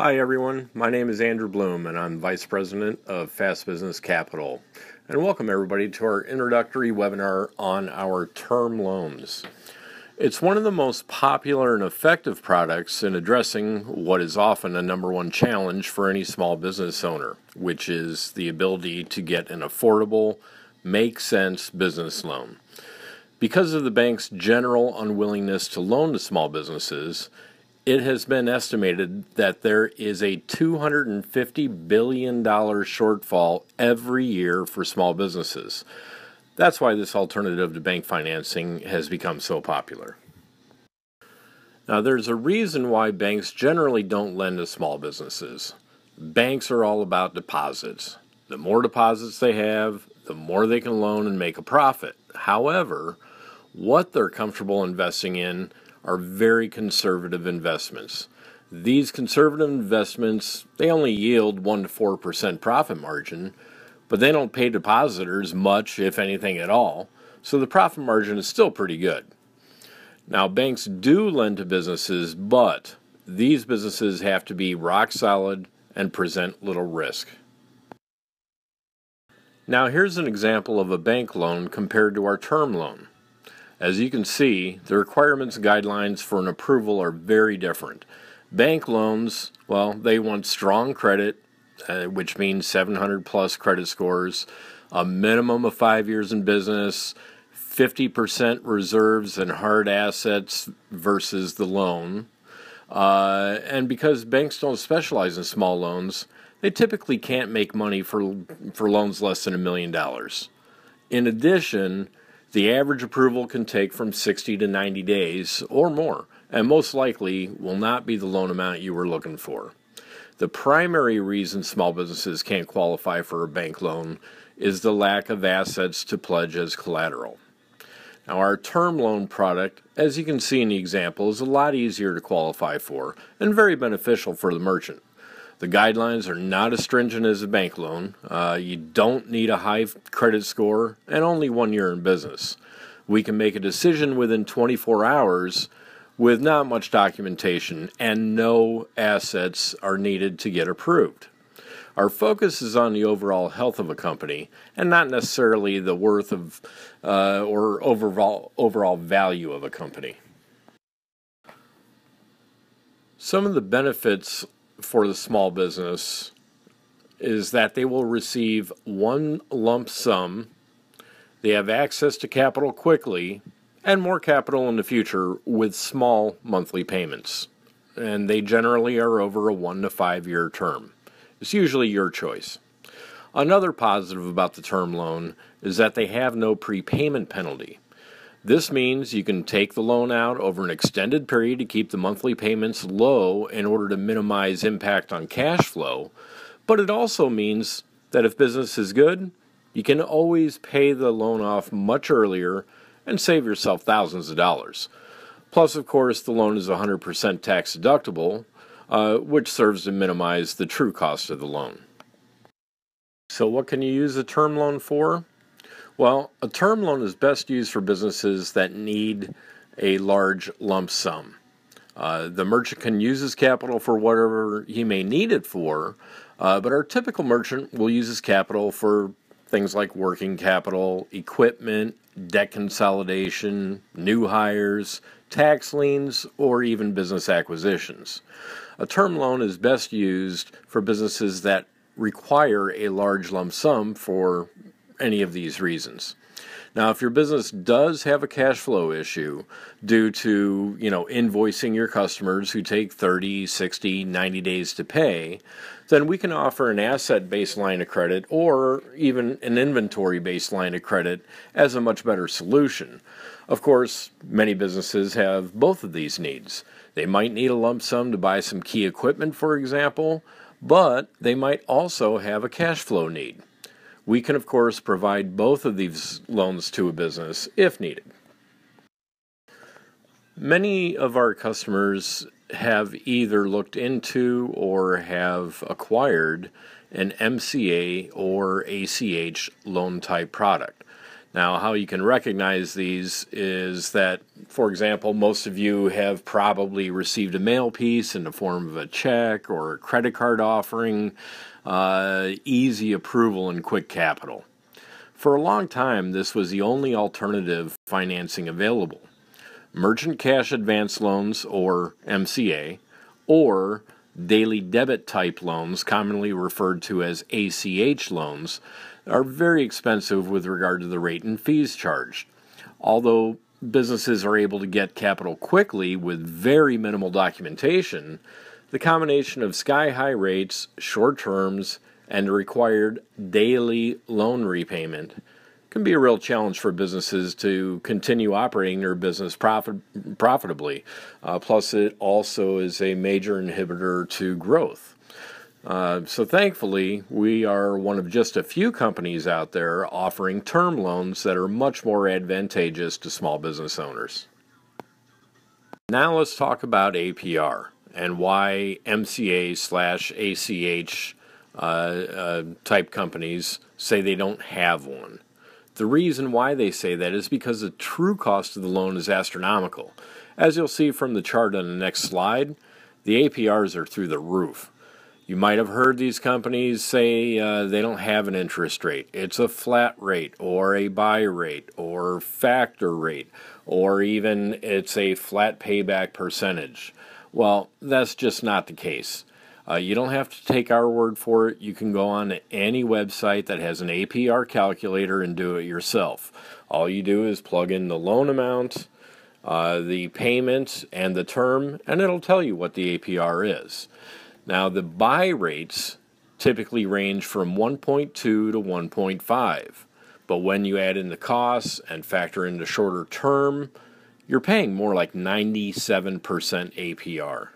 Hi everyone, my name is Andrew Bloom and I'm Vice President of Fast Business Capital. And welcome everybody to our introductory webinar on our term loans. It's one of the most popular and effective products in addressing what is often a number one challenge for any small business owner, which is the ability to get an affordable, make sense business loan. Because of the bank's general unwillingness to loan to small businesses, it has been estimated that there is a $250 billion shortfall every year for small businesses. That's why this alternative to bank financing has become so popular. Now, there's a reason why banks generally don't lend to small businesses. Banks are all about deposits. The more deposits they have, the more they can loan and make a profit. However, what they're comfortable investing in are very conservative investments. These conservative investments, they only yield 1 to 4% profit margin, but they don't pay depositors much, if anything at all, so the profit margin is still pretty good. Now, banks do lend to businesses, but these businesses have to be rock solid and present little risk. Now, here's an example of a bank loan compared to our term loan. As you can see, the requirements and guidelines for an approval are very different. Bank loans, well, they want strong credit, which means 700 plus credit scores, a minimum of 5 years in business, 50% reserves and hard assets versus the loan. And because banks don't specialize in small loans, they typically can't make money for loans less than $1 million. In addition, the average approval can take from 60 to 90 days or more, and most likely will not be the loan amount you were looking for. The primary reason small businesses can't qualify for a bank loan is the lack of assets to pledge as collateral. Now, our term loan product, as you can see in the example, is a lot easier to qualify for and very beneficial for the merchant. The guidelines are not as stringent as a bank loan. You don't need a high credit score and only 1 year in business. We can make a decision within 24 hours with not much documentation, and no assets are needed to get approved. Our focus is on the overall health of a company and not necessarily the worth of or overall value of a company. Some of the benefits for the small business is that they will receive one lump sum, they have access to capital quickly, and more capital in the future with small monthly payments. And they generally are over a 1 to 5 year term. It's usually your choice. Another positive about the term loan is that they have no prepayment penalty. This means you can take the loan out over an extended period to keep the monthly payments low in order to minimize impact on cash flow, but it also means that if business is good, you can always pay the loan off much earlier and save yourself thousands of dollars. Plus, of course, the loan is 100% tax deductible, which serves to minimize the true cost of the loan. So what can you use a term loan for? Well, a term loan is best used for businesses that need a large lump sum. The merchant can use his capital for whatever he may need it for, but our typical merchant will use his capital for things like working capital, equipment, debt consolidation, new hires, tax liens, or even business acquisitions. A term loan is best used for businesses that require a large lump sum for any of these reasons. Now, if your business does have a cash flow issue due to, invoicing your customers who take 30, 60, 90 days to pay, then we can offer an asset-based line of credit or even an inventory-based line of credit as a much better solution. Of course, many businesses have both of these needs. They might need a lump sum to buy some key equipment, for example, but they might also have a cash flow need. We can, of course, provide both of these loans to a business if needed. Many of our customers have either looked into or have acquired an MCA or ACH loan type product. Now, how you can recognize these is that, for example, most of you have probably received a mail piece in the form of a check or a credit card offering, easy approval and quick capital. For a long time, this was the only alternative financing available. Merchant cash advance loans, or MCA, or daily debit type loans, commonly referred to as ACH loans, are very expensive with regard to the rate and fees charged. Although businesses are able to get capital quickly with very minimal documentation, the combination of sky-high rates, short terms, and a required daily loan repayment can be a real challenge for businesses to continue operating their business profitably. Plus, it also is a major inhibitor to growth. So thankfully, we are one of just a few companies out there offering term loans that are much more advantageous to small business owners. Now let's talk about APR and why MCA/ACH type companies say they don't have one. The reason why they say that is because the true cost of the loan is astronomical. As you'll see from the chart on the next slide, the APRs are through the roof. You might have heard these companies say they don't have an interest rate. It's a flat rate or a buy rate or factor rate, or even it's a flat payback percentage. Well, that's just not the case. You don't have to take our word for it. You can go on to any website that has an APR calculator and do it yourself. All you do is plug in the loan amount, the payment, and the term, and it'll tell you what the APR is. Now, the buy rates typically range from 1.2 to 1.5, but when you add in the costs and factor in the shorter term, you're paying more like 97% APR.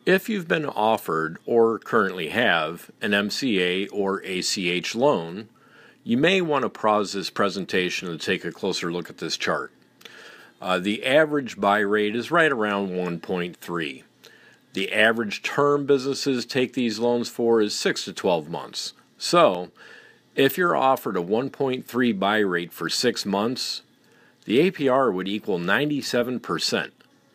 If you've been offered or currently have an MCA or ACH loan, you may want to pause this presentation and take a closer look at this chart. The average buy rate is right around 1.3. The average term businesses take these loans for is 6 to 12 months. So, if you're offered a 1.3 buy rate for 6 months, the APR would equal 97%.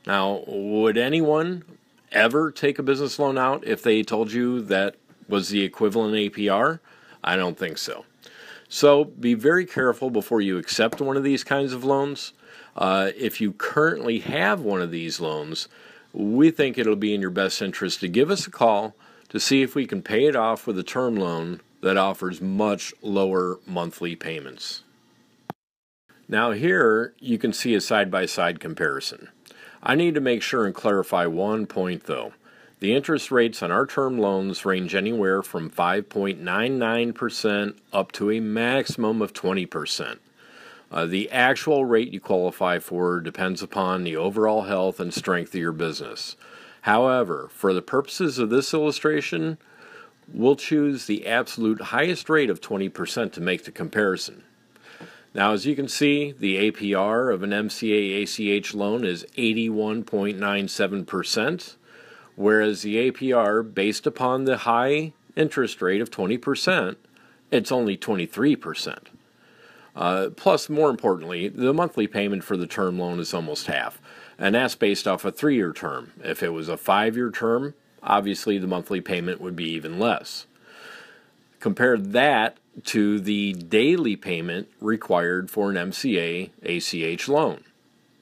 Now, would anyone ever take a business loan out if they told you that was the equivalent APR? I don't think so. So be very careful before you accept one of these kinds of loans. If you currently have one of these loans, we think it'll be in your best interest to give us a call to see if we can pay it off with a term loan that offers much lower monthly payments. Now here you can see a side-by-side comparison. I need to make sure and clarify one point though. The interest rates on our term loans range anywhere from 5.99% up to a maximum of 20%. The actual rate you qualify for depends upon the overall health and strength of your business. However, for the purposes of this illustration, we'll choose the absolute highest rate of 20% to make the comparison. Now, as you can see, the APR of an MCA/ACH loan is 81.97%, whereas the APR based upon the high interest rate of 20%, it's only 23%. Plus, more importantly, the monthly payment for the term loan is almost half, and that's based off a 3-year term. If it was a 5-year term, obviously the monthly payment would be even less. Compare that to the daily payment required for an MCA/ACH loan.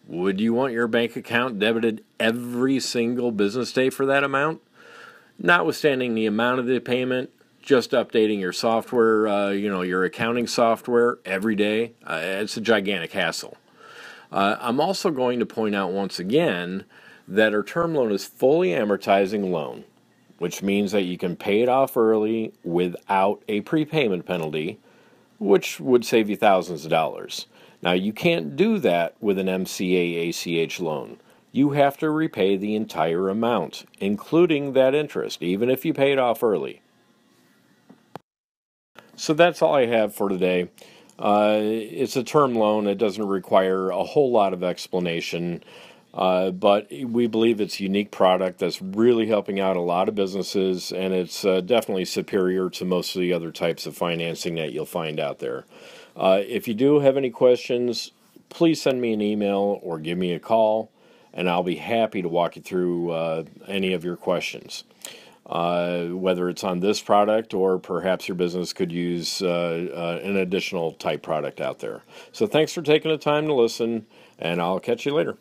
Would you want your bank account debited every single business day for that amount? Notwithstanding the amount of the payment, just updating your software, your accounting software every day, it's a gigantic hassle. I'm also going to point out once again that our term loan is fully amortizing loan, which means that you can pay it off early without a prepayment penalty, which would save you thousands of dollars. Now, you can't do that with an MCA/ACH loan. You have to repay the entire amount, including that interest, even if you pay it off early. So that's all I have for today. It's a term loan. It doesn't require a whole lot of explanation. But we believe it's a unique product that's really helping out a lot of businesses, and it's definitely superior to most of the other types of financing that you'll find out there. If you do have any questions, please send me an email or give me a call, and I'll be happy to walk you through any of your questions. Whether it's on this product or perhaps your business could use an additional type product out there. So thanks for taking the time to listen, and I'll catch you later.